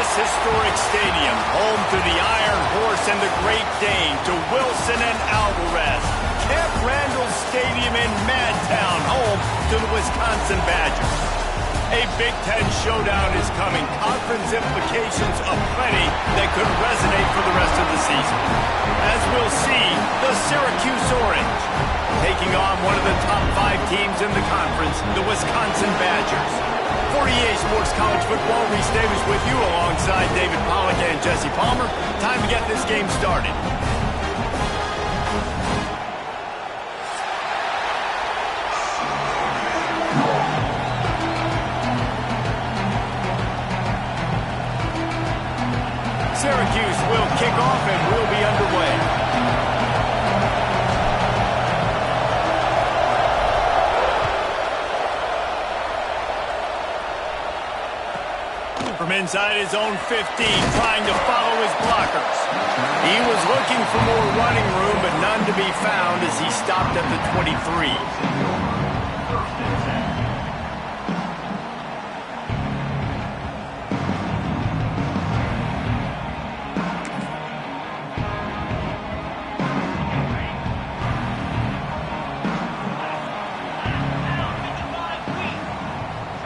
this historic stadium, home to the Iron Horse and the Great Dane, to Wilson and Alvarez. Camp Randall Stadium in Madtown, home to the Wisconsin Badgers. A Big Ten showdown is coming. Conference implications aplenty that could resonate for the rest of the season. As we'll see, the Syracuse Orange taking on one of the top 5 teams in the conference, the Wisconsin Badgers. For EA Sports College Football, Reese Davis with you alongside David Pollack and Jesse Palmer. Time to get this game started. Syracuse will kick off and we'll be underway. From inside his own 15, trying to follow his blockers. He was looking for more running room, but none to be found as he stopped at the 23.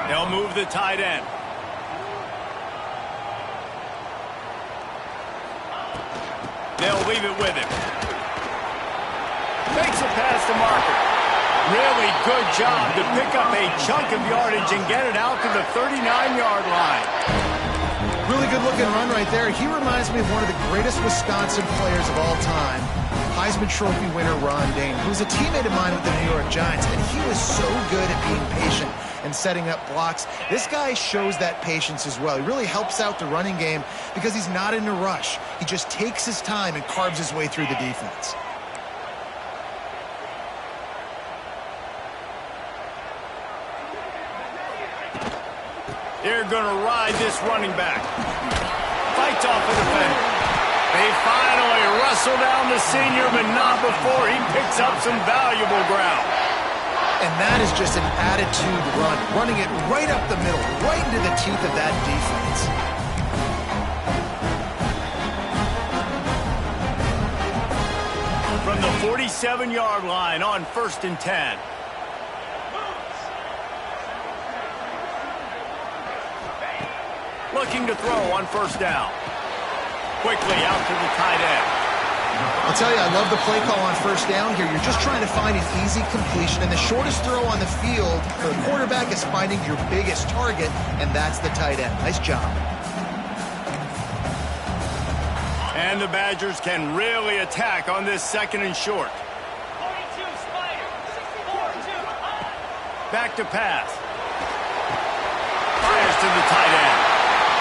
They'll move the tight end. They'll leave it with him. Makes a pass to Marker. Really good job to pick up a chunk of yardage and get it out to the 39-yard line. Really good-looking run right there. He reminds me of one of the greatest Wisconsin players of all time, Heisman Trophy winner Ron Dane, who was a teammate of mine with the New York Giants, and he was so good at being patient and setting up blocks. This guy shows that patience as well. He really helps out the running game because he's not in a rush. He just takes his time and carves his way through the defense. They're going to ride this running back. Fights off a defender. They finally wrestle down the senior, but not before he picks up some valuable ground. And that is just an attitude run, running it right up the middle, right into the teeth of that defense. From the 47-yard line on 1st and 10. Looking to throw on 1st down. Quickly out to the tight end. I'll tell you, I love the play call on 1st down here. You're just trying to find an easy completion, and the shortest throw on the field for the quarterback is finding your biggest target, and that's the tight end. Nice job. And the Badgers can really attack on this 2nd and short. Back to pass. Fires to the tight end.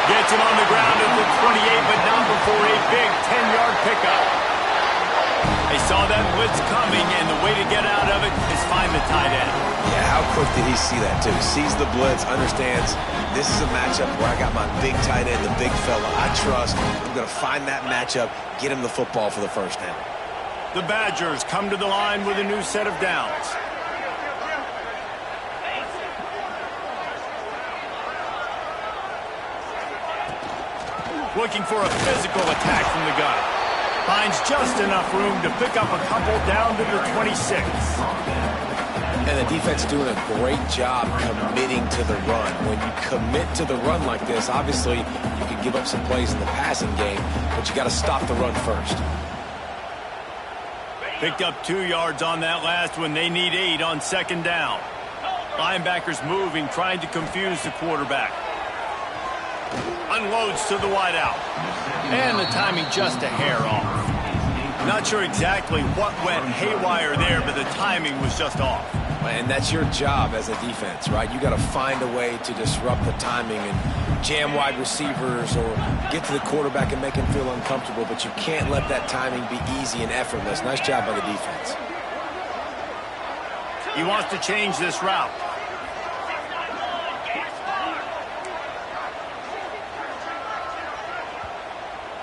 Gets him on the ground at the 28, but not before a big 10-yard pickup. They saw that blitz coming, and the way to get out of it is find the tight end. Yeah, how quick did he see that, too? Sees the blitz, understands this is a matchup where I got my big tight end, the big fella I trust. I'm going to find that matchup, get him the football for the 1st down. The Badgers come to the line with a new set of downs. Looking for a physical attack from the gun. Finds just enough room to pick up a couple down to the 26. And the defense doing a great job committing to the run. When you commit to the run like this, obviously you can give up some plays in the passing game, but you got to stop the run first. Picked up 2 yards on that last one. They need 8 on 2nd down. Linebackers moving, trying to confuse the quarterback. Unloads to the wideout. And the timing just a hair off. Not sure exactly what went haywire there, but the timing was just off. And that's your job as a defense, right? You got to find a way to disrupt the timing and jam wide receivers or get to the quarterback and make him feel uncomfortable, but you can't let that timing be easy and effortless. Nice job by the defense. He wants to change this route.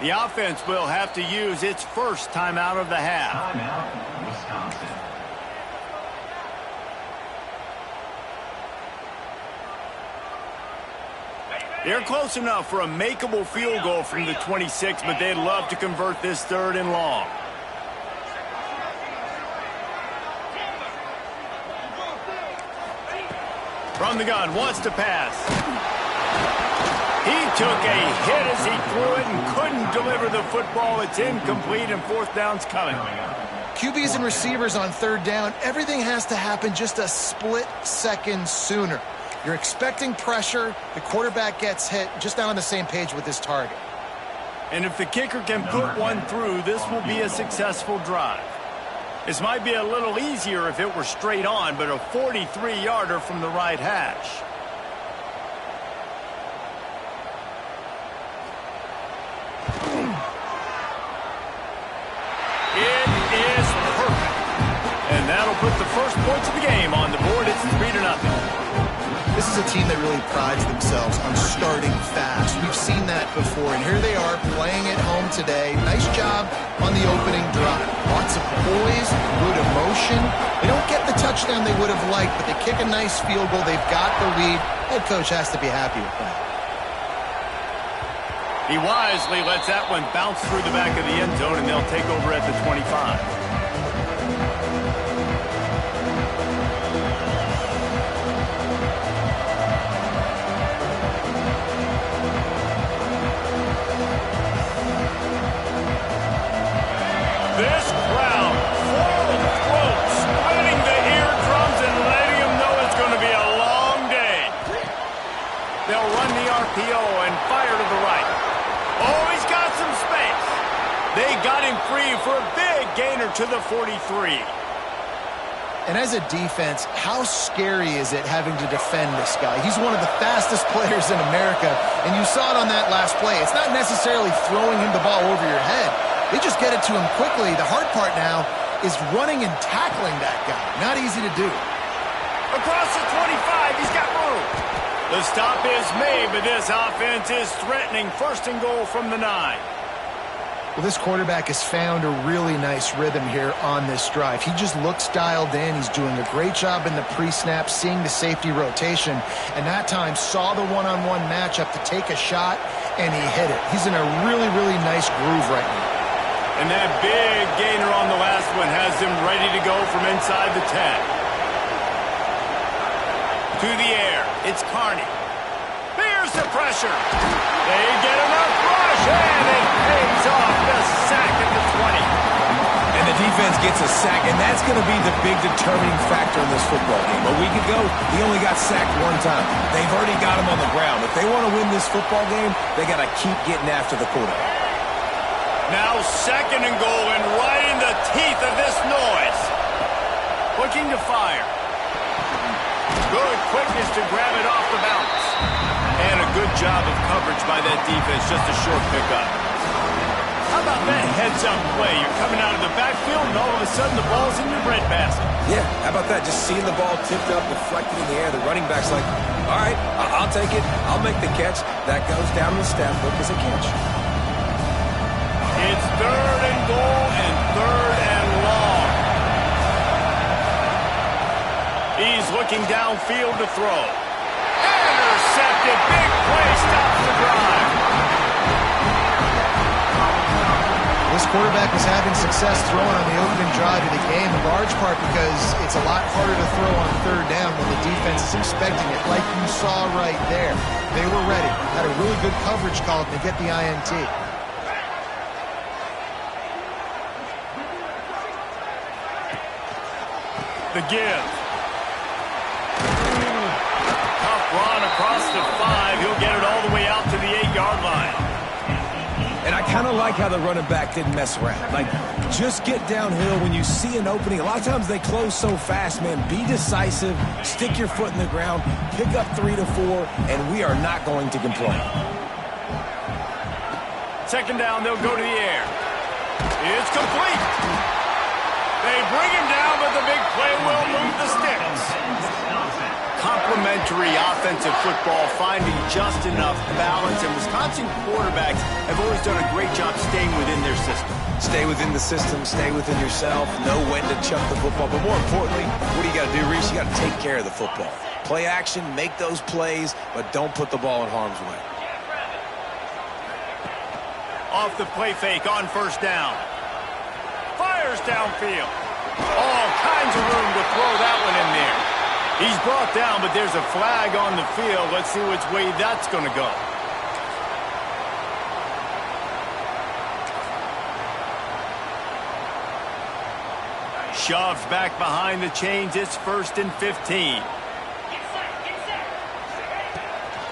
The offense will have to use its first timeout of the half. Timeout, Wisconsin. They're close enough for a makeable field goal from the 26, but they'd love to convert this 3rd and long. From the gun, wants to pass. He took a hit as he threw it and couldn't deliver the football. It's incomplete, and 4th down's coming. QBs and receivers on 3rd down, everything has to happen just a split second sooner. You're expecting pressure, the quarterback gets hit, just not on the same page with his target. And if the kicker can put one through, this will be a successful drive. This might be a little easier if it were straight on, but a 43-yarder from the right hash. It is perfect. And that'll put the first points of the game on the board. It's 3-0. This is a team that really prides themselves on starting fast. We've seen that before, and here they are playing at home today. Nice job on the opening drive. Lots of poise, good emotion. They don't get the touchdown they would have liked, but they kick a nice field goal. They've got the lead. Head coach has to be happy with that. He wisely lets that one bounce through the back of the end zone, and they'll take over at the 25. This crowd, full of throats, splitting the eardrums and letting them know it's going to be a long day. They'll run the RPO and fire to the right. Oh, he's got some space. They got him free for a big gainer to the 43. And as a defense, how scary is it having to defend this guy? He's one of the fastest players in America, and you saw it on that last play. It's not necessarily throwing him the ball over your head. They just get it to him quickly. The hard part now is running and tackling that guy. Not easy to do. Across the 25, he's got room. The stop is made, but this offense is threatening 1st and goal from the 9. Well, this quarterback has found a really nice rhythm here on this drive. He just looks dialed in. He's doing a great job in the pre-snap, seeing the safety rotation, and that time saw the one-on-one matchup to take a shot, and he hit it. He's in a really, really nice groove right now. And that big gainer on the last one has him ready to go from inside the 10. To the air, it's Carney. Here's the pressure. They get enough rush, and it pays off the sack at the 20. And the defense gets a sack, and that's going to be the big determining factor in this football game. A week ago, he only got sacked 1 time. They've already got him on the ground. If they want to win this football game, they got to keep getting after the quarterback. Now 2nd and goal, and right in the teeth of this noise. Looking to fire. Good quickness to grab it off the bounce. And a good job of coverage by that defense, just a short pickup. How about that heads-up play? You're coming out of the backfield, and all of a sudden the ball's in your breadbasket. Yeah, how about that? Just seeing the ball tipped up, deflected in the air. The running back's like, all right, I'll take it. I'll make the catch. That goes down the stat book as a catch. It's 3rd and goal and 3rd and long. He's looking downfield to throw. Intercepted. Big play stops the drive. This quarterback was having success throwing on the opening drive of the game, in large part because it's a lot harder to throw on 3rd down when the defense is expecting it, like you saw right there. They were ready. Had a really good coverage call to get the INT. The give. Tough run across the 5. He'll get it all the way out to the 8-yard line. And I kind of like how the running back didn't mess around. Like, just get downhill when you see an opening. A lot of times they close so fast, man. Be decisive, stick your foot in the ground, pick up 3 to 4, and we are not going to complain. 2nd down, they'll go to the air. It's complete. They bring him down, but the big play will move the sticks. Complimentary complementary offensive football, finding just enough balance, and Wisconsin quarterbacks have always done a great job staying within their system. Stay within the system, stay within yourself, know when to chuck the football. But more importantly, what do you got to do, Reese? You got to take care of the football. Play action, make those plays, but don't put the ball in harm's way. Off the play fake on first down. Fires downfield. All kinds of room to throw that one in there. He's brought down, but there's a flag on the field. Let's see which way that's going to go. Shoved back behind the chains. It's 1st and 15.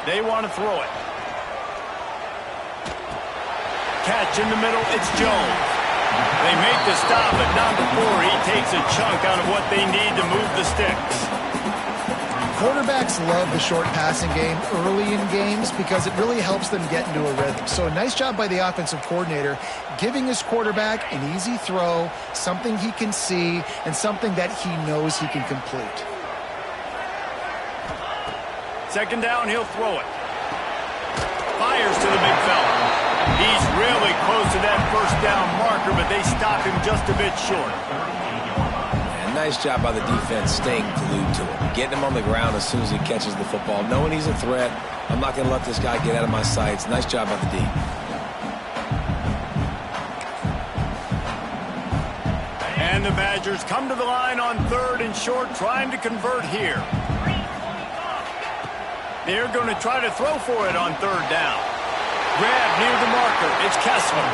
They want to throw it. Catch in the middle. It's Jones. They make the stop, but not before he takes a chunk out of what they need to move the sticks. Quarterbacks love the short passing game early in games because it really helps them get into a rhythm. So a nice job by the offensive coordinator giving his quarterback an easy throw, something he can see, and something that he knows he can complete. Second down, he'll throw it. Fires to the big fella. He's really close to that first down marker, but they stop him just a bit short. And nice job by the defense staying glued to him. Getting him on the ground as soon as he catches the football. Knowing he's a threat, I'm not going to let this guy get out of my sights. Nice job by the D. And the Badgers come to the line on 3rd and short, trying to convert here. They're going to try to throw for it on 3rd down. Grab near the marker. It's Kessler.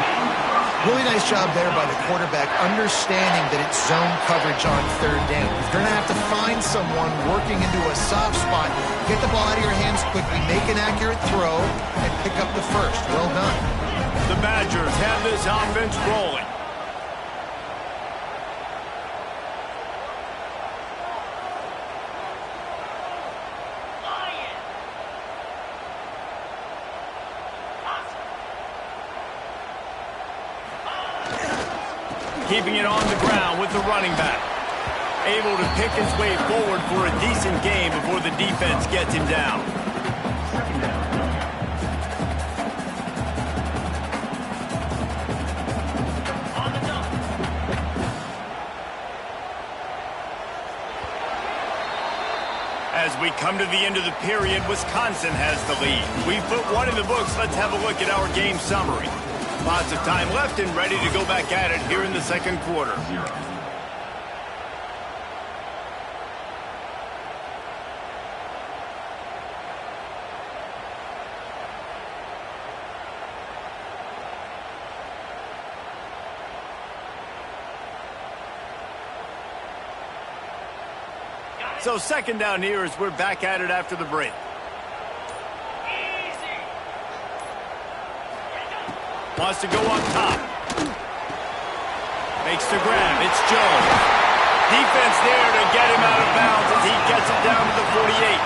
Really nice job there by the quarterback, understanding that it's zone coverage on 3rd down. You're going to have to find someone working into a soft spot. Get the ball out of your hands quickly, make an accurate throw, and pick up the first. Well done. The Badgers have this offense rolling. Keeping it on the ground with the running back. Able to pick his way forward for a decent game before the defense gets him down. As we come to the end of the period, Wisconsin has the lead. We've put one in the books. Let's have a look at our game summary. Lots of time left and ready to go back at it here in the second quarter. So second down here as we're back at it after the break. Wants to go up top. Makes the grab. It's Jones. Defense there to get him out of bounds as he gets it down to the 48.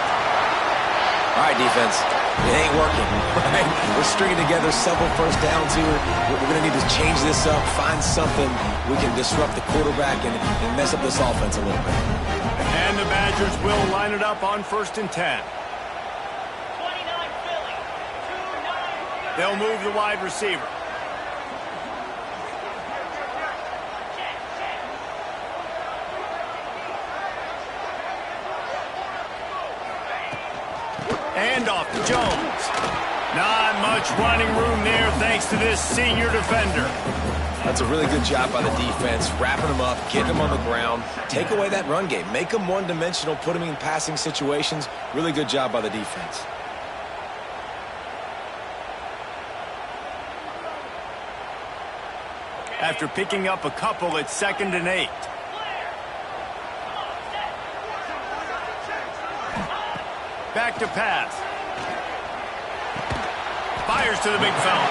All right, defense. It ain't working, right? We're stringing together several first downs here. We're going to need to change this up, find something we can disrupt the quarterback and mess up this offense a little bit. And the Badgers will line it up on 1st and 10. They'll move the wide receiver. Handoff to Jones. Not much running room there thanks to this senior defender. That's a really good job by the defense, wrapping them up, getting them on the ground, take away that run game, make them one-dimensional, put them in passing situations. Really good job by the defense. After picking up a couple, it's 2nd and 8. Back to pass. Fires to the big fella.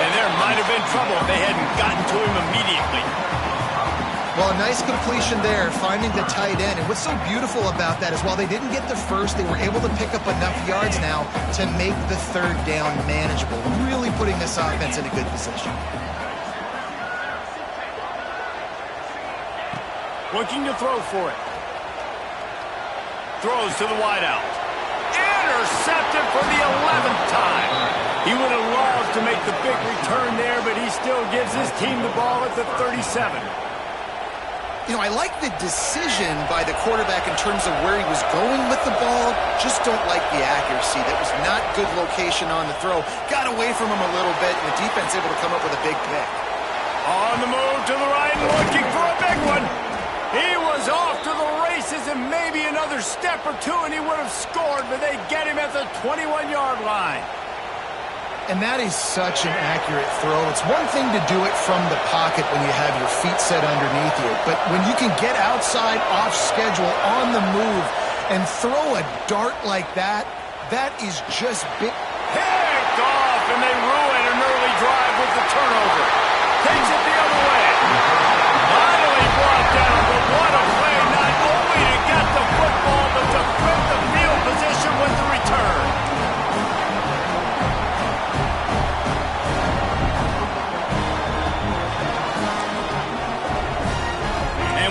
And there might have been trouble if they hadn't gotten to him immediately. Well, a nice completion there, finding the tight end. And what's so beautiful about that is while they didn't get the first, they were able to pick up enough yards now to make the 3rd down manageable, really putting this offense in a good position. Looking to throw for it. Throws to the wideout. Intercepted for the 11th time. He would have loved to make the big return there, but he still gives his team the ball at the 37. You know, I like the decision by the quarterback in terms of where he was going with the ball. Just don't like the accuracy. That was not good location on the throw. Got away from him a little bit, and the defense able to come up with a big pick. On the move to the right, looking for a big one. He was off to the races, and maybe another step or two, and he would have scored, but they get him at the 21-yard line. And that is such an accurate throw. It's one thing to do it from the pocket when you have your feet set underneath you, but when you can get outside, off schedule, on the move, and throw a dart like that, that is just big. Picked off, and they ruin an early drive with the turnover. Takes it the other way. Finally brought down, but what a play, not only to get the football, but to flip the field position with the return.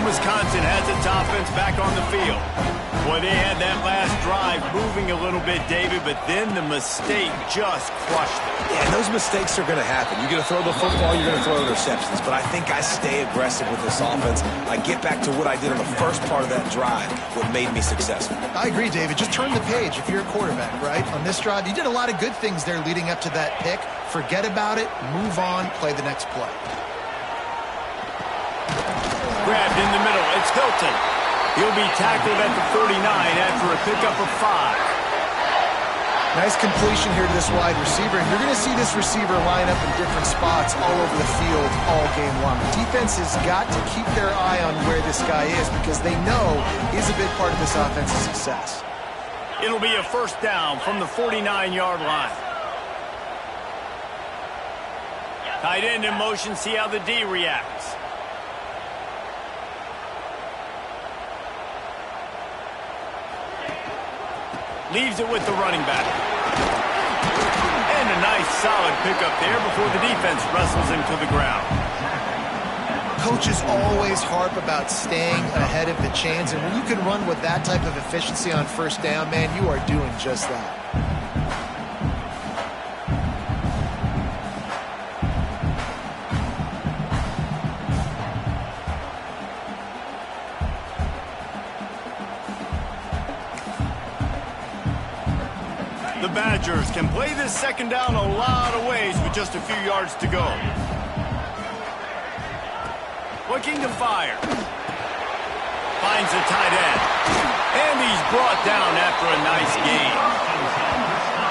Wisconsin has its offense back on the field. Boy, they had that last drive moving a little bit, David, but then the mistake just crushed them. Yeah, those mistakes are going to happen. You're going to throw the football, you're going to throw interceptions, but I think I stay aggressive with this offense. I get back to what I did on the first part of that drive, what made me successful. I agree, David. Just turn the page if you're a quarterback, right? On this drive, you did a lot of good things there leading up to that pick. Forget about it, move on, play the next play. Grabbed in the middle. It's Hilton. He'll be tackled at the 49 after a pickup of 5. Nice completion here to this wide receiver. And you're going to see this receiver line up in different spots all over the field all game long. Defense has got to keep their eye on where this guy is because they know he's a big part of this offense's success. It'll be a first down from the 49-yard line. Tight end in motion. See how the D reacts. Leaves it with the running back. And a nice solid pickup there before the defense wrestles him to the ground. Coaches always harp about staying ahead of the chains, and when you can run with that type of efficiency on first down, man, you are doing just that. The Badgers can play this second down a lot of ways with just a few yards to go. Looking to fire. Finds the tight end. And he's brought down after a nice gain.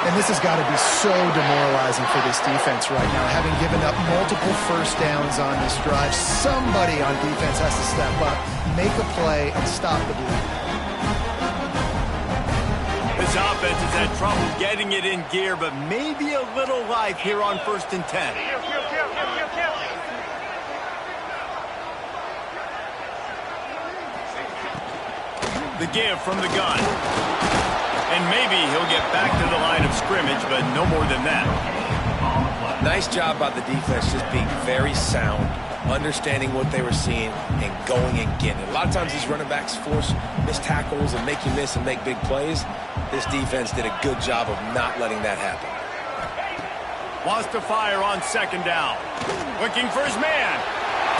And this has got to be so demoralizing for this defense right now. Having given up multiple first downs on this drive, somebody on defense has to step up, make a play, and stop the bleed. This offense has had trouble getting it in gear, but maybe a little life here on 1st and 10. The give from the gun. And maybe he'll get back to the line of scrimmage, but no more than that. Nice job by the defense just being very sound, understanding what they were seeing, and going and getting it. A lot of times these running backs force missed tackles and make you miss and make big plays. This defense did a good job of not letting that happen. Wants to fire on second down. Looking for his man.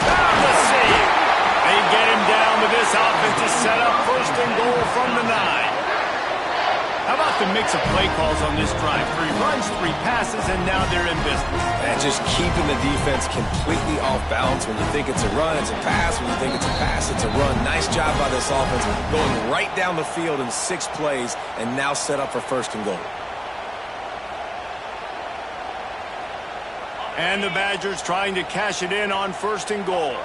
Found the save. They get him down, but this offense is set up 1st and goal from the 9. How about the mix of play calls on this drive? 3 runs, 3 passes, and now they're in business. And just keeping the defense completely off balance. When you think it's a run, it's a pass. When you think it's a pass, it's a run. Nice job by this offense going right down the field in 6 plays and now set up for 1st and goal. And the Badgers trying to cash it in on 1st and goal.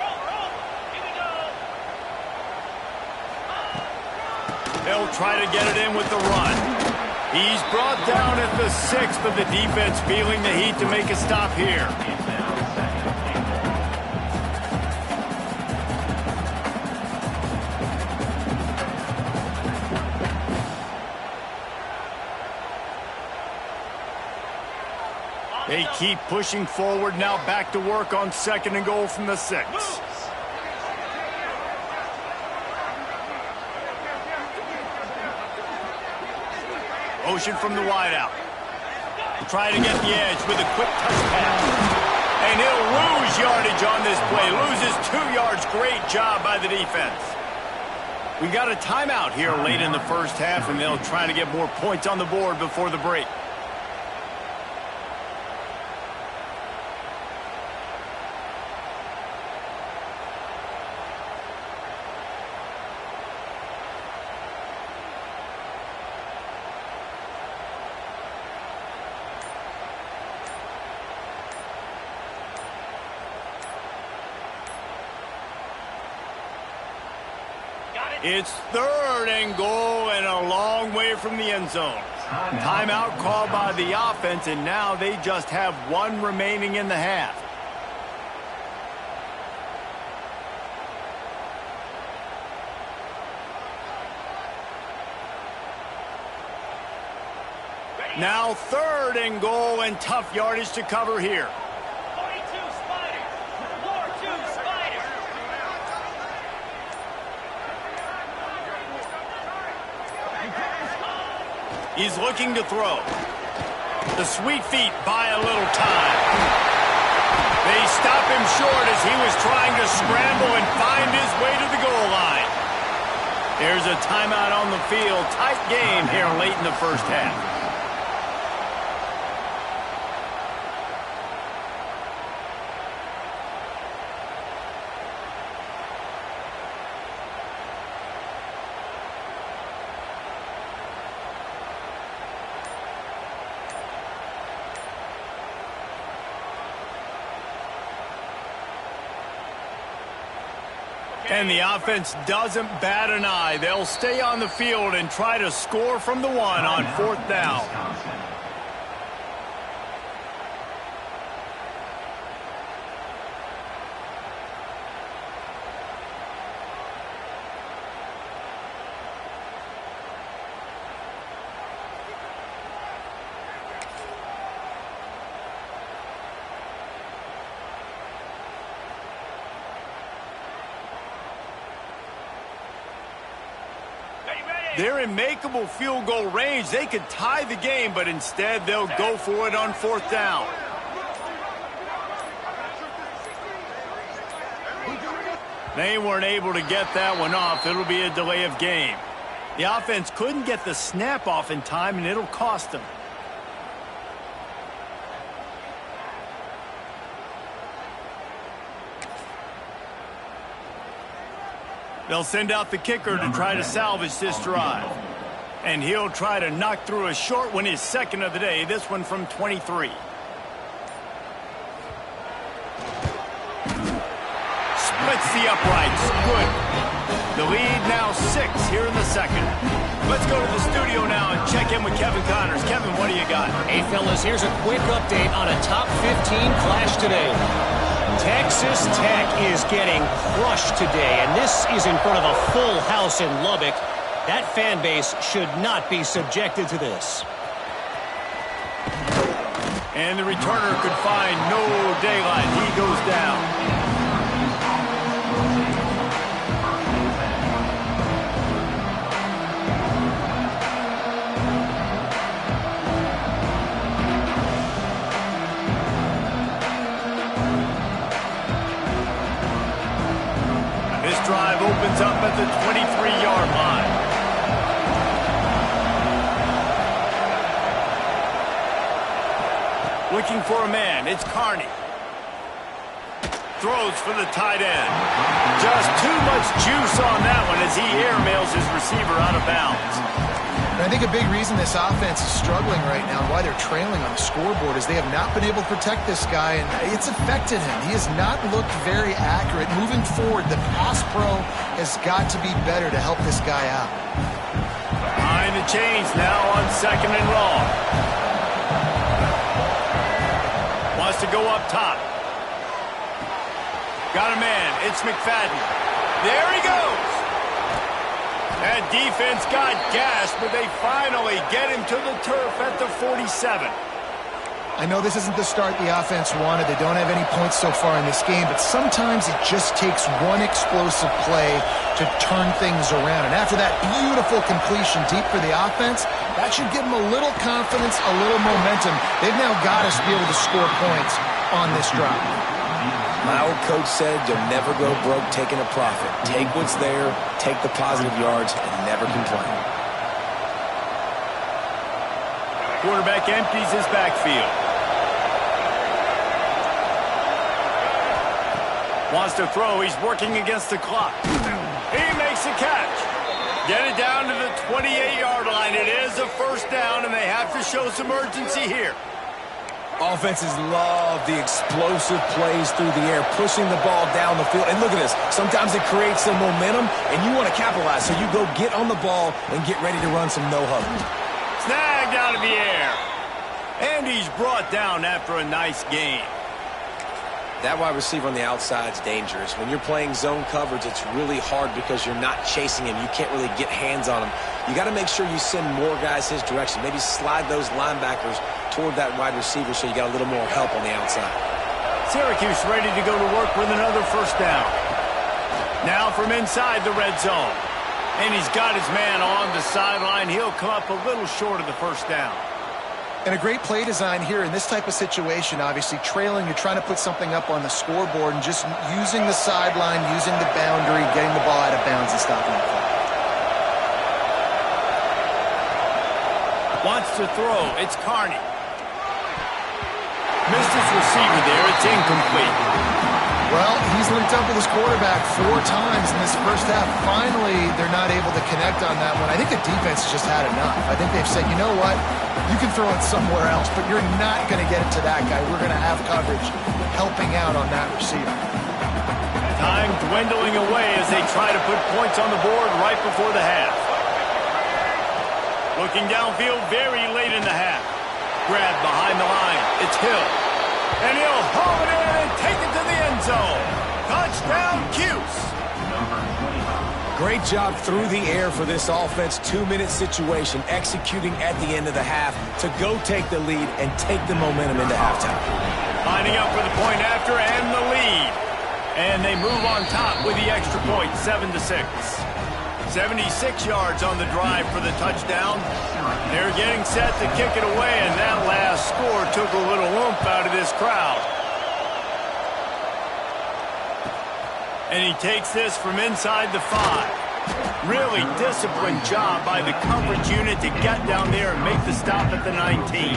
They'll try to get it in with the run. He's brought down at the 6, but the defense feeling the heat to make a stop here. They keep pushing forward, now back to work on 2nd and goal from the 6. Motion from the wideout. Try to get the edge with a quick touch pass. And he'll lose yardage on this play. Loses 2 yards. Great job by the defense. We got a timeout here late in the first half, and they'll try to get more points on the board before the break. It's 3rd and goal and a long way from the end zone. Timeout called by the offense, and now they just have 1 remaining in the half. Now 3rd and goal and tough yardage to cover here. He's looking to throw. The sweet feet buy a little time. They stop him short as he was trying to scramble and find his way to the goal line. There's a timeout on the field. Tight game here late in the first half. And the offense doesn't bat an eye. They'll stay on the field and try to score from the 1 on 4th down. They're in makeable field goal range. They could tie the game, but instead they'll go for it on 4th down. They weren't able to get that one off. It'll be a delay of game. The offense couldn't get the snap off in time, and it'll cost them. They'll send out the kicker to try to salvage this drive. And he'll try to knock through a short one, his 2nd of the day, this one from 23. Splits the uprights. Good. The lead now 6 here in the 2nd. Let's go to the studio now and check in with Kevin Connors. Kevin, what do you got? Hey, fellas, here's a quick update on a top 15 clash today. Texas Tech is getting crushed today, and this is in front of a full house in Lubbock. That fan base should not be subjected to this. And the returner could find no daylight. He goes down. Drive opens up at the 23-yard line. Looking for a man. It's Carney. Throws for the tight end. Just too much juice on that one as he airmails his receiver out of bounds. And I think a big reason this offense is struggling right now and why they're trailing on the scoreboard is they have not been able to protect this guy, and it's affected him. He has not looked very accurate. Moving forward, the pass pro has got to be better to help this guy out. Behind the chains now on 2nd and long. Wants to go up top. Got a man. It's McFadden. There he goes. That defense got gashed, but they finally get him to the turf at the 47. I know this isn't the start the offense wanted. They don't have any points so far in this game, but sometimes it just takes one explosive play to turn things around. And after that beautiful completion deep for the offense, That should give them a little confidence, a little momentum. They've now got us to be able to score points on this drive. My old coach said you'll never go broke taking a profit. Take what's there, take the positive yards, and never complain. Quarterback empties his backfield. Wants to throw. He's working against the clock. He makes a catch. Get it down to the 28-yard line. It is a first down, and they have to show some urgency here. Offenses love the explosive plays through the air, pushing the ball down the field. And look at this. Sometimes it creates some momentum, and you want to capitalize. So you go get on the ball and get ready to run some no-huddle. Snagged out of the air. And he's brought down after a nice gain. That wide receiver on the outside is dangerous. When you're playing zone coverage, it's really hard because you're not chasing him. You can't really get hands on him. You got to make sure you send more guys his direction. Maybe slide those linebackers toward that wide receiver so you got a little more help on the outside. Syracuse ready to go to work with another first down. Now from inside the red zone. And he's got his man on the sideline. He'll come up a little short of the first down. And a great play design here in this type of situation. Obviously, trailing, you're trying to put something up on the scoreboard and just using the sideline, using the boundary, getting the ball out of bounds and stopping the clock. Wants to throw. It's Carney. Missed his receiver there. It's incomplete. Well, he's linked up with his quarterback 4 times in this first half. Finally, they're not able to connect on that one. I think the defense has just had enough. I think they've said, you know what? You can throw it somewhere else, but you're not going to get it to that guy. We're going to have coverage helping out on that receiver. Time dwindling away as they try to put points on the board right before the half. Looking downfield very late in the half. Grab behind the line. It's Hill. And he'll haul it in and take it to the end zone. Touchdown, Cuse. Great job through the air for this offense. 2-minute situation, executing at the end of the half to go take the lead and take the momentum into halftime. Lining up for the point after and the lead. And they move on top with the extra point, 7-6. 76 yards on the drive for the touchdown. They're getting set to kick it away, and that last score took a little oomph out of this crowd. And he takes this from inside the 5. Really disciplined job by the coverage unit to get down there and make the stop at the 19.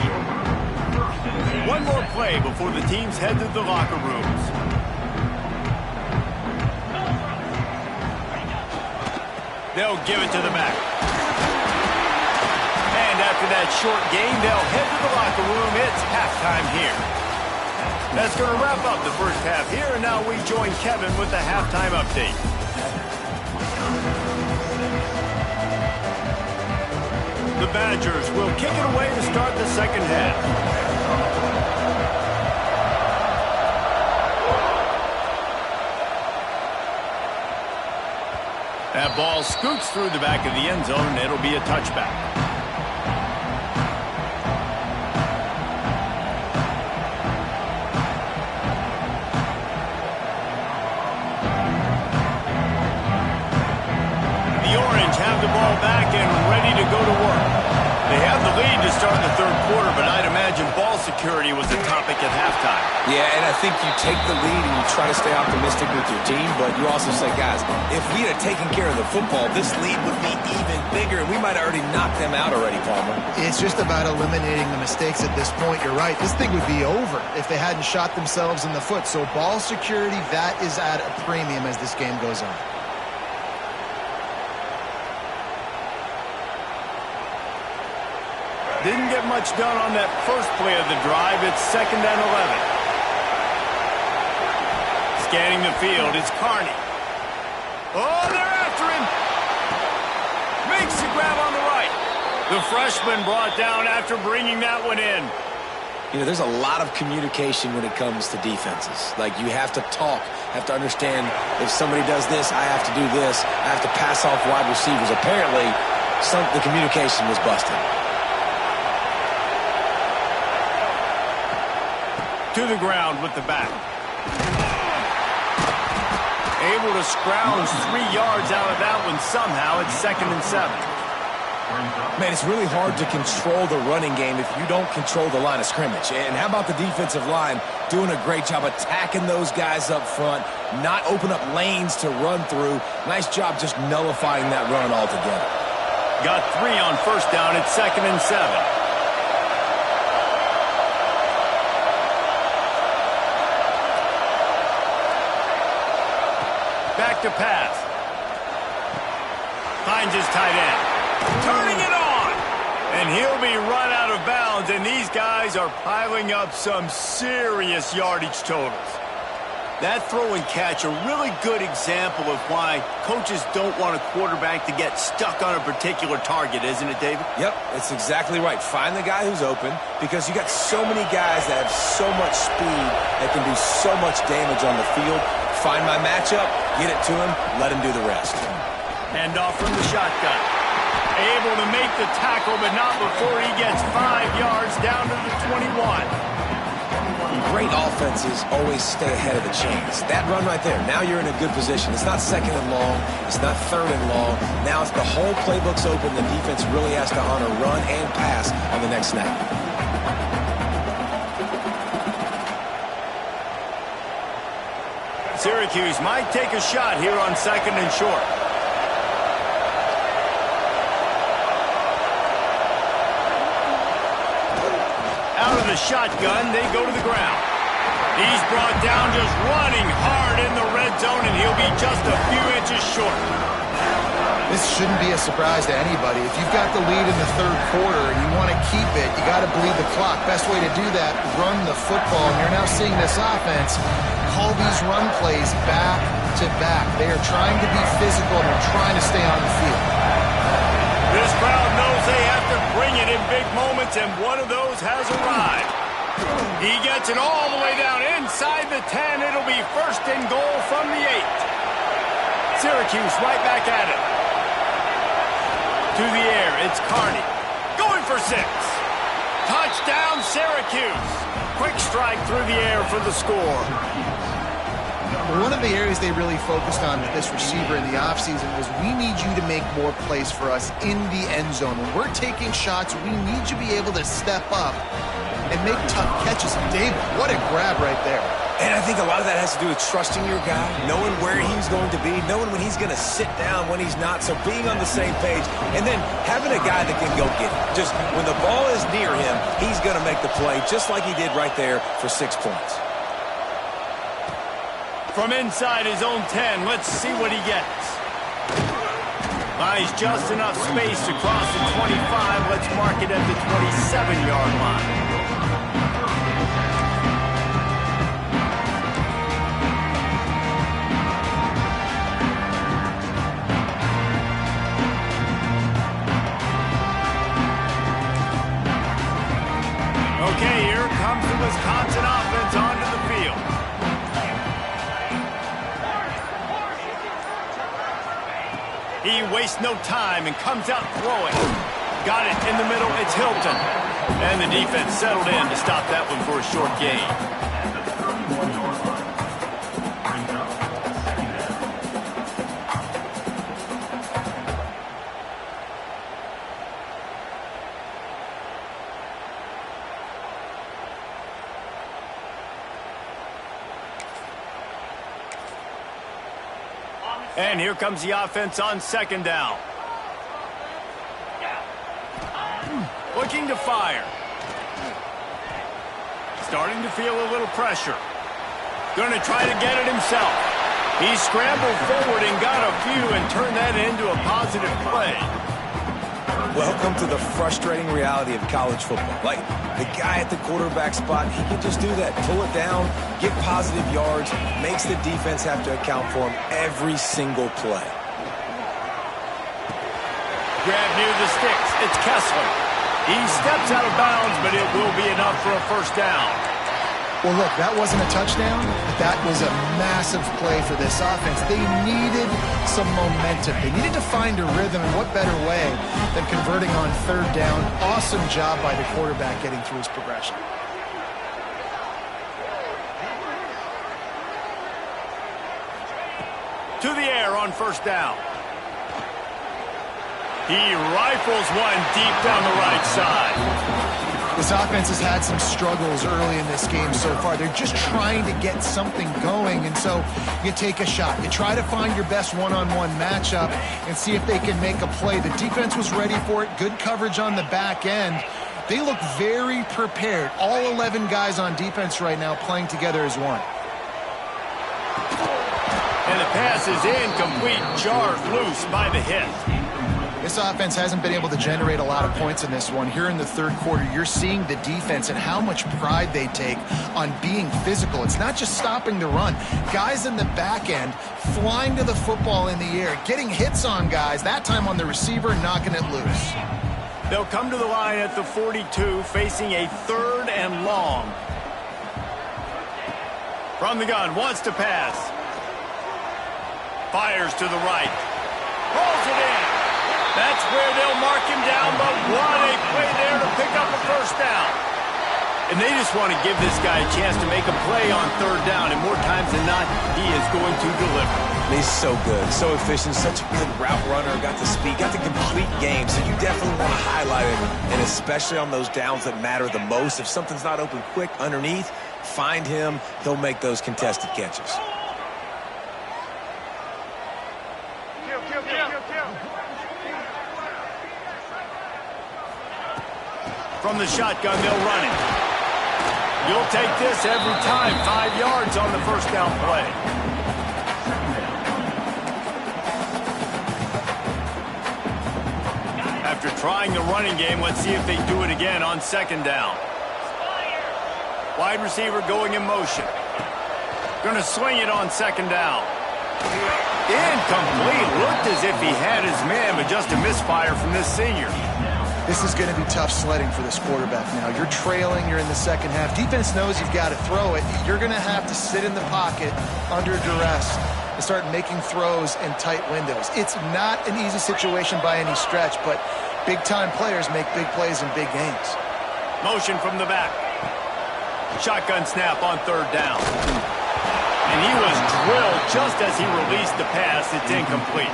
One more play before the teams head to the locker rooms. They'll give it to the back. And after that short gain, they'll head to the locker room. It's halftime here. That's going to wrap up the first half here, and now we join Kevin with the halftime update. The Badgers will kick it away to start the second half. That ball scoots through the back of the end zone, and it'll be a touchback. The Orange have the ball back and ready to go to work. They have the lead to start the third quarter, but I'd imagine ball security was a topic at halftime. Yeah, and I think you take the lead and you try to stay optimistic with your team, but you also say, guys, if we had taken care of the football, this lead would be even bigger, and we might have already knocked them out already, Palmer. It's just about eliminating the mistakes at this point. You're right. This thing would be over if they hadn't shot themselves in the foot. So ball security, that is at a premium as this game goes on. Didn't get much done on that first play of the drive. It's 2nd and 11. Scanning the field, it's Carney. Oh, they're after him. Makes the grab on the right. The freshman brought down after bringing that one in. You know, there's a lot of communication when it comes to defenses. Like, you have to talk, have to understand if somebody does this, I have to do this. I have to pass off wide receivers. Apparently, the communication was busted. To the ground with the back. Able to scrounge 3 yards out of that one somehow. It's 2nd and 7. Man, it's really hard to control the running game if you don't control the line of scrimmage. And how about the defensive line doing a great job attacking those guys up front, not open up lanes to run through. Nice job just nullifying that run altogether. Got 3 on first down. It's 2nd and 7. Back to pass. Finds his tight end. Turning it on. And he'll be run out of bounds. And these guys are piling up some serious yardage totals. That throw and catch, a really good example of why coaches don't want a quarterback to get stuck on a particular target, isn't it, David? Yep, that's exactly right. Find the guy who's open because you got so many guys that have so much speed that can do so much damage on the field. Find my matchup, get it to him, let him do the rest. Hand off from the shotgun. Able to make the tackle, but not before he gets 5 yards down to the 21. Great offenses always stay ahead of the chains. That run right there, now you're in a good position. It's not 2nd and long. It's not 3rd and long. Now it's the whole playbook's open. The defense really has to honor run and pass on the next snap. Syracuse might take a shot here on 2nd and short. Out of the shotgun, they go to the ground. He's brought down just running hard in the red zone, and he'll be just a few inches short. This shouldn't be a surprise to anybody. If you've got the lead in the 3rd quarter and you want to keep it, you got to bleed the clock. Best way to do that, run the football. And you're now seeing this offense call these run plays back to back. They are trying to be physical and they're trying to stay on the field. This crowd knows they have to bring it in big moments, and one of those has arrived. He gets it all the way down inside the 10. It'll be 1st and goal from the 8. Syracuse right back at it. To the air, it's Carney. Going for 6. Touchdown, Syracuse. Quick strike through the air for the score. One of the areas they really focused on with this receiver in the offseason was we need you to make more plays for us in the end zone. When we're taking shots, we need you to be able to step up and make tough catches. David, what a grab right there. And I think a lot of that has to do with trusting your guy, knowing where he's going to be, knowing when he's going to sit down, when he's not, so being on the same page, and then having a guy that can go get it. Just when the ball is near him, he's going to make the play, just like he did right there for 6 points. From inside his own 10, let's see what he gets. Buys just enough space to cross the 25. Let's mark it at the 27-yard line. Okay, here comes the Wisconsin offense onto the field. He wastes no time and comes out throwing. Got it in the middle. It's Hilton. And the defense settled in to stop that one for a short gain. And here comes the offense on 2nd down. Looking to fire. Starting to feel a little pressure. Going to try to get it himself. He scrambled forward and got a few and turned that into a positive play. Welcome to the frustrating reality of college football. Like, the guy at the quarterback spot, he can just do that. Pull it down, get positive yards, makes the defense have to account for him every single play. Grab near the sticks. It's Kessler. He steps out of bounds, but it will be enough for a 1st down. Well, look, that wasn't a touchdown, but that was a massive play for this offense. They needed some momentum. They needed to find a rhythm, and what better way than converting on 3rd down. Awesome job by the quarterback getting through his progression. To the air on 1st down. He rifles one deep down the right side. This offense has had some struggles early in this game so far. They're just trying to get something going, and so you take a shot. You try to find your best one-on-one matchup and see if they can make a play. The defense was ready for it. Good coverage on the back end. They look very prepared. All 11 guys on defense right now playing together as one. And the pass is incomplete, jarred loose by the hit. This offense hasn't been able to generate a lot of points in this one. Here in the third quarter, you're seeing the defense and how much pride they take on being physical. It's not just stopping the run. Guys in the back end flying to the football in the air, getting hits on guys, that time on the receiver, knocking it loose. They'll come to the line at the 42, facing a 3rd and long. From the gun, wants to pass. Fires to the right. Rolls it in. That's where they'll mark him down, but what a play there to pick up a first down. And they just want to give this guy a chance to make a play on 3rd down, and more times than not, he is going to deliver. He's so good, so efficient, such a good route runner, got the speed, got the complete game, so you definitely want to highlight him, and especially on those downs that matter the most. If something's not open quick underneath, find him, he'll make those contested catches. From the shotgun, they'll run it. You'll take this every time. 5 yards on the first down play. After trying the running game, let's see if they do it again on 2nd down. Wide receiver going in motion. Going to swing it on 2nd down. Incomplete. Looked as if he had his man, but just a misfire from this senior. This is going to be tough sledding for this quarterback now. You're trailing, you're in the second half. Defense knows you've got to throw it. You're going to have to sit in the pocket under duress and start making throws in tight windows. It's not an easy situation by any stretch, but big-time players make big plays in big games. Motion from the back. Shotgun snap on 3rd down. And he was drilled just as he released the pass. It's incomplete.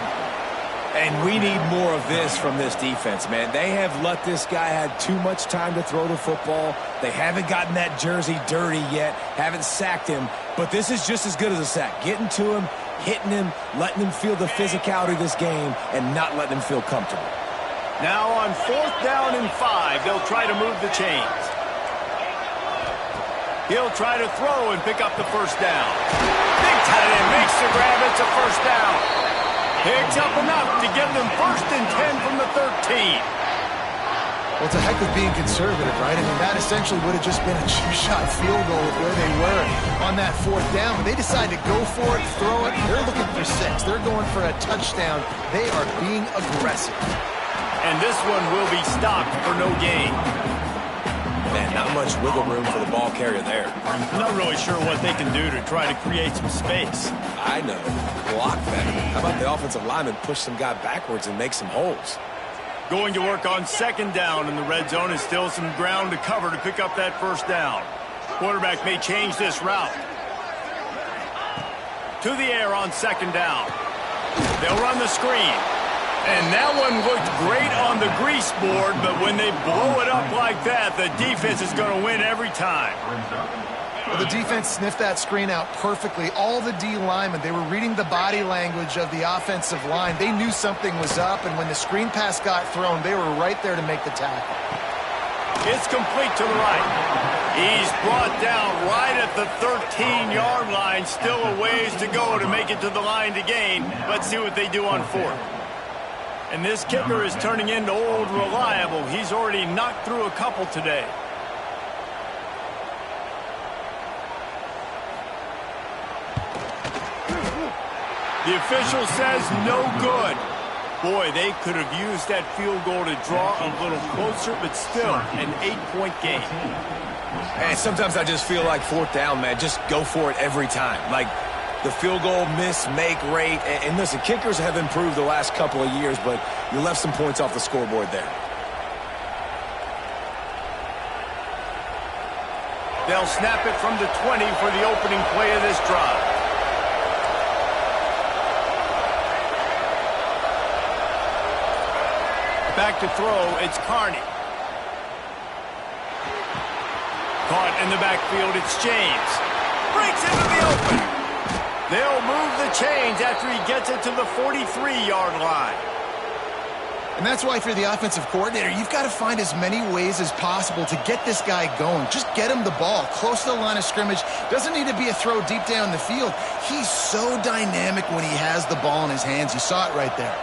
And we need more of this from this defense, man. They have let this guy have too much time to throw the football. They haven't gotten that jersey dirty yet, haven't sacked him, but this is just as good as a sack. Getting to him, hitting him, letting him feel the physicality of this game, and not letting him feel comfortable. Now on 4th down and 5, they'll try to move the chains. He'll try to throw and pick up the first down. Big tight end makes the grab. It's a first down. Picks up enough to get them 1st and 10 from the 13. Well, it's a heck of being conservative, right? I mean, that essentially would have just been a cheap-shot field goal of where they were on that 4th down. But they decide to go for it, throw it. They're looking for 6. They're going for a touchdown. They are being aggressive. And this one will be stopped for no gain. Man, not much wiggle room for the ball carrier there. I'm not really sure what they can do to try to create some space. I know. Block better. How about the offensive lineman push some guy backwards and make some holes? Going to work on 2nd down in the red zone is still some ground to cover to pick up that first down. Quarterback may change this route. To the air on 2nd down. They'll run the screen. And that one looked great on the grease board, but when they blow it up like that, the defense is going to win every time. Well, the defense sniffed that screen out perfectly. All the D linemen, they were reading the body language of the offensive line. They knew something was up, and when the screen pass got thrown, they were right there to make the tackle. It's complete to the right. He's brought down right at the 13-yard line. Still a ways to go to make it to the line to gain. Let's see what they do on 4th. And this kicker is turning into old reliable. He's already knocked through a couple today. The official says no good. Boy, they could have used that field goal to draw a little closer, but still an 8-point game. And sometimes I just feel like 4th down, man, just go for it every time. Like, the field goal miss-make rate. And listen, kickers have improved the last couple of years, but you left some points off the scoreboard there. They'll snap it from the 20 for the opening play of this drive. Back to throw, it's Carney. Caught in the backfield, it's James. Breaks into the open. They'll move the chains after he gets it to the 43-yard line. And that's why if you're the offensive coordinator, you've got to find as many ways as possible to get this guy going. Just get him the ball close to the line of scrimmage. Doesn't need to be a throw deep down the field. He's so dynamic when he has the ball in his hands. You saw it right there.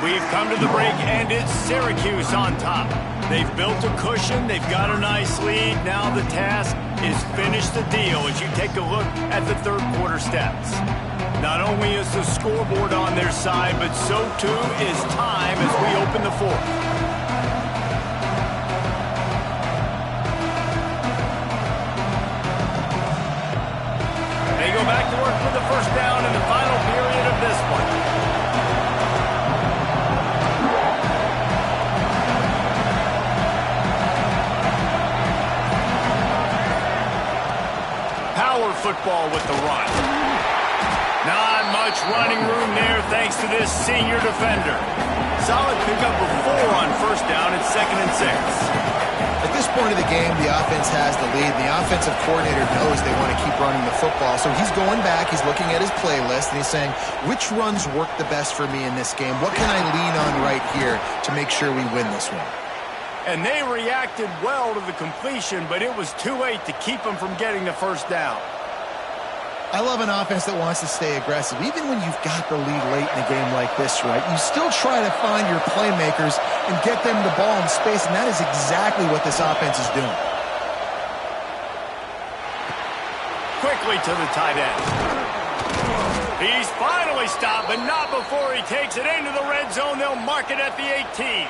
We've come to the break, and it's Syracuse on top. They've built a cushion. They've got a nice lead. Now the task is finish the deal as you take a look at the third quarter stats. Not only is the scoreboard on their side, but so too is time as we open the fourth. They go back to work for the first down in the final period of this one. Football with the run. Not much running room there thanks to this senior defender. Solid pickup of 4 on first down at 2nd and 6. At this point of the game, the offense has the lead. The offensive coordinator knows they want to keep running the football. So he's going back, he's looking at his playlist, and he's saying, which runs work the best for me in this game? What can I lean on right here to make sure we win this one? And they reacted well to the completion, but it was too late to keep them from getting the first down. I love an offense that wants to stay aggressive. Even when you've got the lead late in a game like this, right, you still try to find your playmakers and get them the ball in space, and that is exactly what this offense is doing. Quickly to the tight end. He's finally stopped, but not before he takes it into the red zone. They'll mark it at the 18.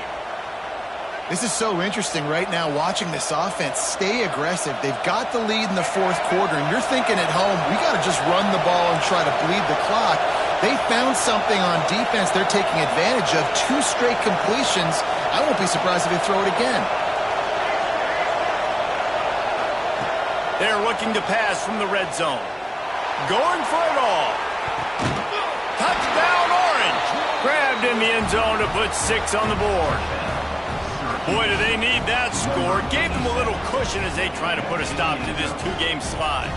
This is so interesting right now watching this offense stay aggressive. They've got the lead in the fourth quarter, and you're thinking at home, we got to just run the ball and try to bleed the clock. They found something on defense they're taking advantage of. 2 straight completions. I won't be surprised if they throw it again. They're looking to pass from the red zone. Going for it all. Touchdown, Orange. Grabbed in the end zone to put 6 on the board. Boy, do they need that score. Gave them a little cushion as they try to put a stop to this 2-game slide.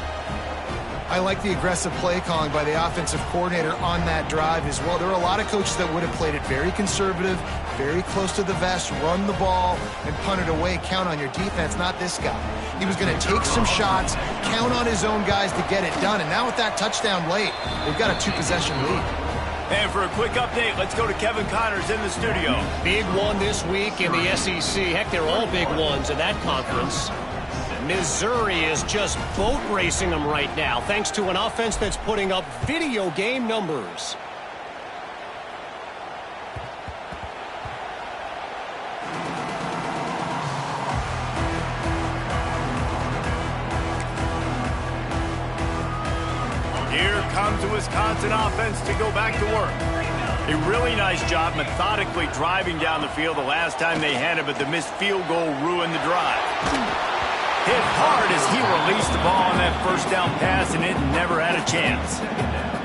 I like the aggressive play calling by the offensive coordinator on that drive as well. There are a lot of coaches that would have played it very conservative, very close to the vest, run the ball, and punt it away. Count on your defense, not this guy. He was going to take some shots, count on his own guys to get it done. And now with that touchdown late, they've got a 2-possession lead. And for a quick update, let's go to Kevin Connors in the studio. Big one this week in the SEC. Heck, they're all big ones in that conference. Missouri is just boat racing them right now, thanks to an offense that's putting up video game numbers. Here comes the Wisconsin offense to go back to work. A really nice job methodically driving down the field the last time they had it, but the missed field goal ruined the drive. Hit hard as he released the ball on that first down pass, and it never had a chance.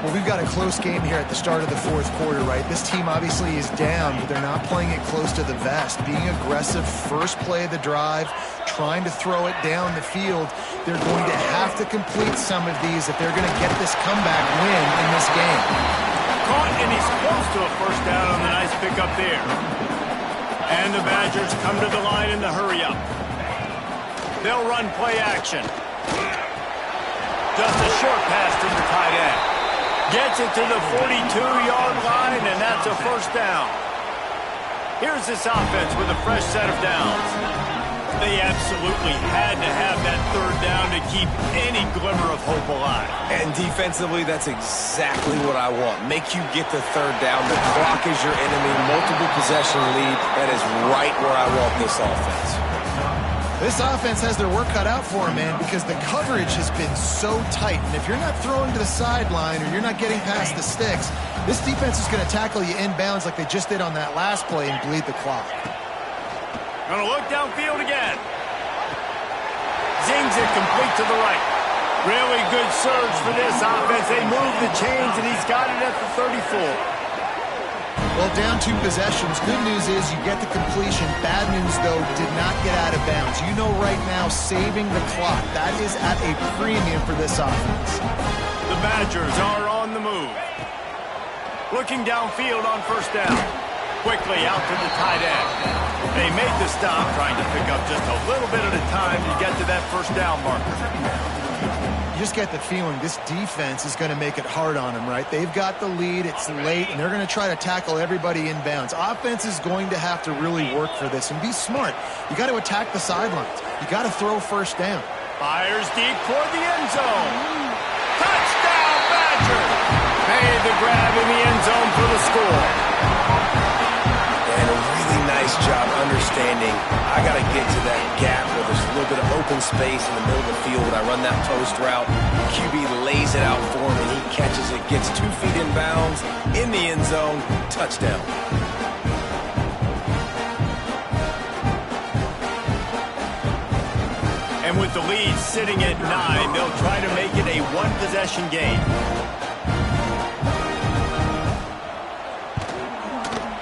Well, we've got a close game here at the start of the fourth quarter, right? This team obviously is down, but they're not playing it close to the vest. Being aggressive, first play of the drive, trying to throw it down the field. They're going to have to complete some of these if they're going to get this comeback win in this game. Caught, and he's close to a first down on the nice pickup there. And the Badgers come to the line in the hurry-up. They'll run play action. Just a short pass to the tight end. Gets it to the 42-yard line, and that's a first down. Here's this offense with a fresh set of downs. They absolutely had to have that third down to keep any glimmer of hope alive. And defensively, that's exactly what I want. Make you get the third down. The clock is your enemy. Multiple possession lead. That is right where I want this offense. This offense has their work cut out for them, man, because the coverage has been so tight. And if you're not throwing to the sideline or you're not getting past the sticks, this defense is going to tackle you inbounds like they just did on that last play and bleed the clock. Gonna look downfield again. Zings it complete to the right. Really good surge for this offense. They move the chains, and he's got it at the 34. Well, down 2 possessions. Good news is you get the completion. Bad news, though, did not get out of bounds. You know right now, saving the clock. That is at a premium for this offense. The Badgers are on the move. Looking downfield on first down. Quickly out to the tight end. They make the stop, trying to pick up just a little bit at a time to get to that first down marker. You just get the feeling this defense is going to make it hard on them, right? They've got the lead, it's late, and they're going to try to tackle everybody inbounds. Offense is going to have to really work for this and be smart. You got to attack the sidelines. You got to throw first down. Fires deep toward the end zone. Touchdown, Badgers! Made the grab in the end zone for the score. And a really nice job understanding I got to get to that gap where there's a little bit of open space in the middle of the field. When I run that post route, QB lays it out for him, and he catches it, gets 2 feet in bounds, in the end zone, touchdown. And with the lead sitting at 9, they'll try to make it a one-possession game.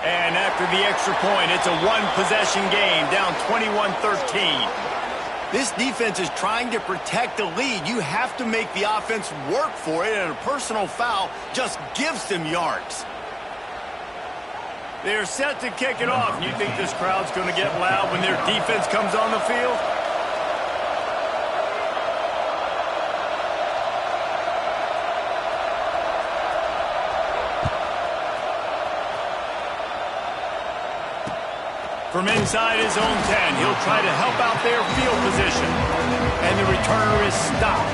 And after the extra point, it's a one-possession game, down 21-13. This defense is trying to protect the lead. You have to make the offense work for it, and a personal foul just gives them yards. They're set to kick it off. You think this crowd's going to get loud when their defense comes on the field? From inside his own 10, he'll try to help out their field position. And the returner is stopped.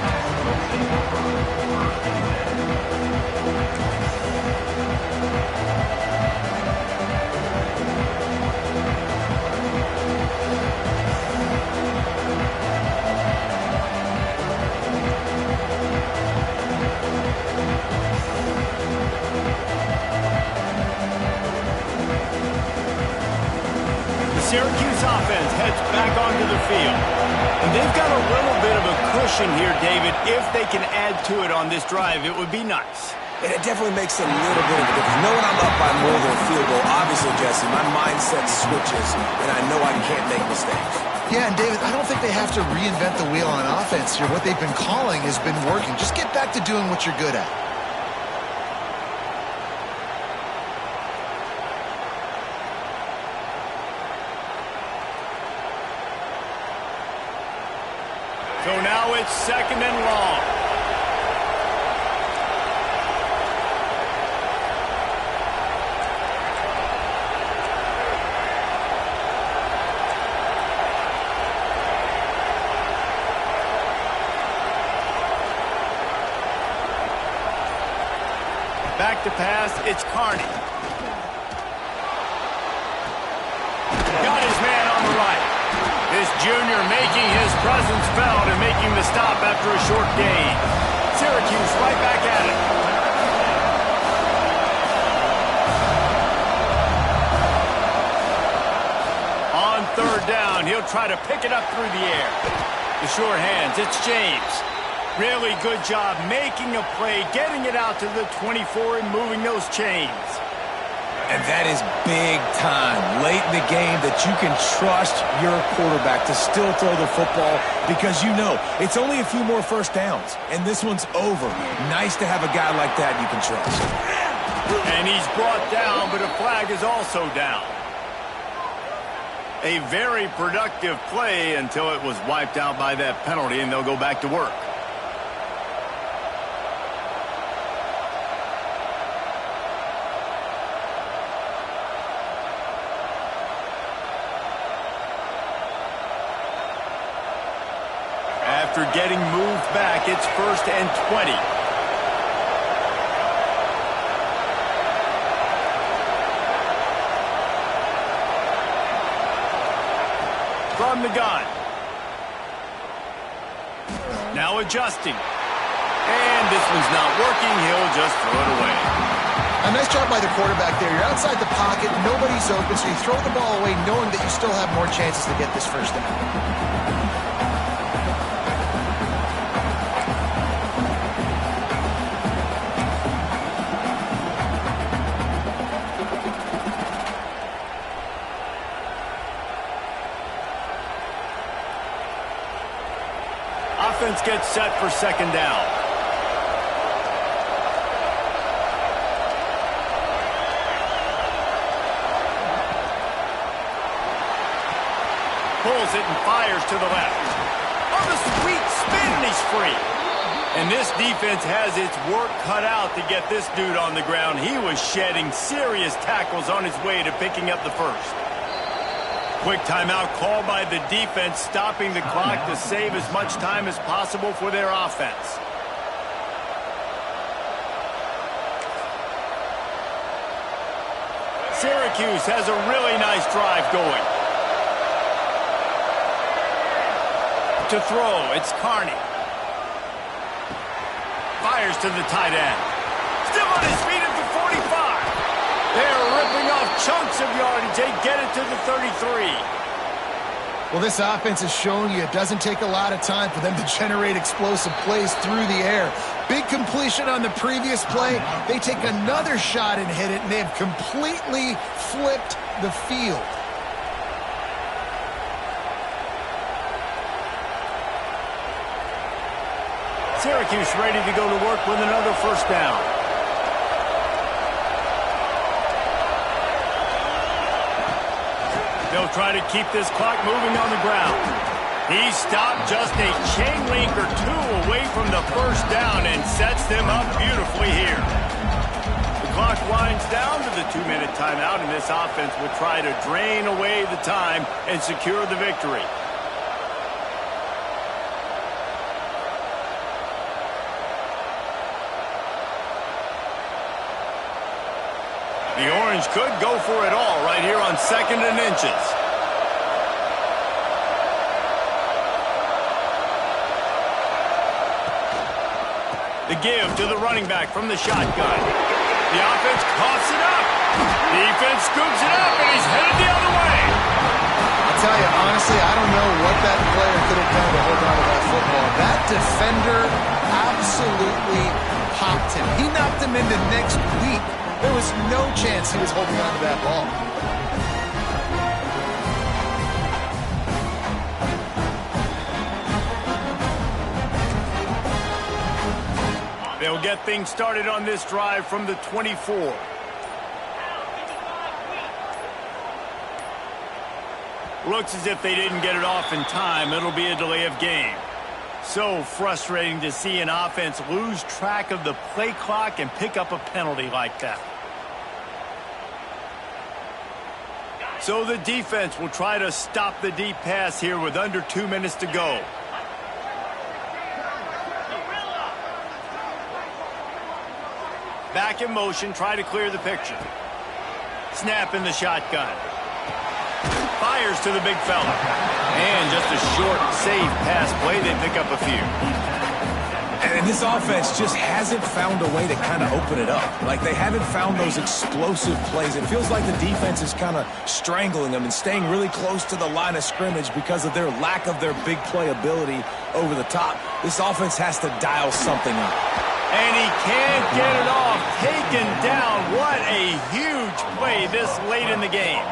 Syracuse offense heads back onto the field. And they've got a little bit of a cushion here, David. If they can add to it on this drive, it would be nice. And it definitely makes a little bit of a difference. Knowing I'm up by more than a field goal, obviously, Jesse, my mindset switches, and I know I can't make mistakes. Yeah, and David, I don't think they have to reinvent the wheel on offense here. What they've been calling has been working. Just get back to doing what you're good at. So now it's 2nd and long. Back to pass, it's Carney. Got his man on the right. This junior making his presence felt and making the stop after a short gain. Syracuse right back at it. On 3rd down, he'll try to pick it up through the air. The short hands, it's James. Really good job making a play, getting it out to the 24 and moving those chains. And that is big time late in the game that you can trust your quarterback to still throw the football because you know it's only a few more first downs, and this one's over. Nice to have a guy like that you can trust. And he's brought down, but a flag is also down. A very productive play until it was wiped out by that penalty, and they'll go back to work. After getting moved back, it's 1st and 20. From the gun. Now adjusting. And this one's not working. He'll just throw it away. A nice job by the quarterback there. You're outside the pocket. Nobody's open, so you throw the ball away knowing that you still have more chances to get this first down. defense gets set for second down. Pulls it and fires to the left. On the sweet spin, and he's free. And this defense has its work cut out to get this dude on the ground. He was shedding serious tackles on his way to picking up the first. Quick timeout called by the defense, stopping the clock to save as much time as possible for their offense. Syracuse has a really nice drive going. To throw, it's Carney. Fires to the tight end. Still on his feet at the 45. They're ripping off chunks of yardage. They get it to the 33. Well, this offense is showing you it doesn't take a lot of time for them to generate explosive plays through the air. Big completion on the previous play. They take another shot and hit it, and they've completely flipped the field. Syracuse ready to go to work with another first down. They'll try to keep this clock moving on the ground. He stopped just a chain link or two away from the first down and sets them up beautifully here. The clock winds down to the 2-minute timeout, and this offense will try to drain away the time and secure the victory. The Orange could go for it all right here on 2nd and inches. The give to the running back from the shotgun. The offense coughs it up. Defense scoops it up, and he's headed the other way. I'll tell you, honestly, I don't know what that player could have done to hold on to that football. That defender absolutely popped him. He knocked him into next week. There was no chance he was holding on to that ball. They'll get things started on this drive from the 24. Looks as if they didn't get it off in time. It'll be a delay of game. So frustrating to see an offense lose track of the play clock and pick up a penalty like that. So the defense will try to stop the deep pass here with under 2 minutes to go. Back in motion, try to clear the picture. Snap in the shotgun. Fires to the big fella. And just a short, safe pass play. They pick up a few. And this offense just hasn't found a way to kind of open it up. Like, they haven't found those explosive plays. It feels like the defense is kind of strangling them and staying really close to the line of scrimmage because of their lack of their big play ability over the top. This offense has to dial something up. And he can't get it off. Taken down. What a huge play this late in the game.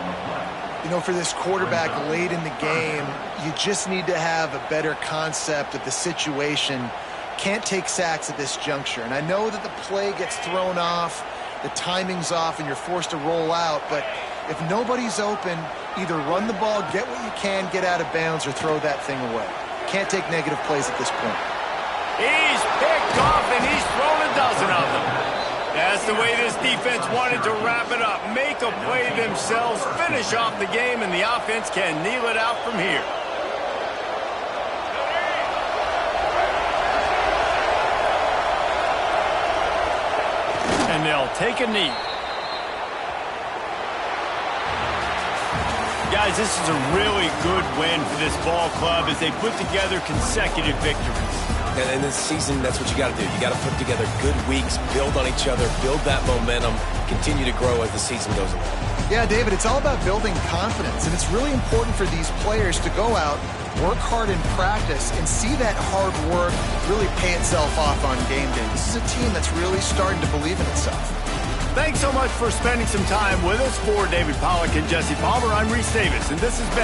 You know, for this quarterback late in the game, you just need to have a better concept of the situation. Can't take sacks at this juncture. And I know that the play gets thrown off, the timing's off, and you're forced to roll out. But if nobody's open, either run the ball, get what you can, get out of bounds, or throw that thing away. Can't take negative plays at this point. He's picked off, and he's thrown a dozen of them. That's the way this defense wanted to wrap it up. Make a play themselves, finish off the game, and the offense can kneel it out from here. And they'll take a knee. Guys, this is a really good win for this ball club as they put together consecutive victories. And in this season, that's what you got to do. You got to put together good weeks, build on each other, build that momentum, continue to grow as the season goes along. Yeah, David, it's all about building confidence, and it's really important for these players to go out, work hard in practice, and see that hard work really pay itself off on game day. This is a team that's really starting to believe in itself. Thanks so much for spending some time with us. For David Pollack and Jesse Palmer, I'm Reese Davis, and this has been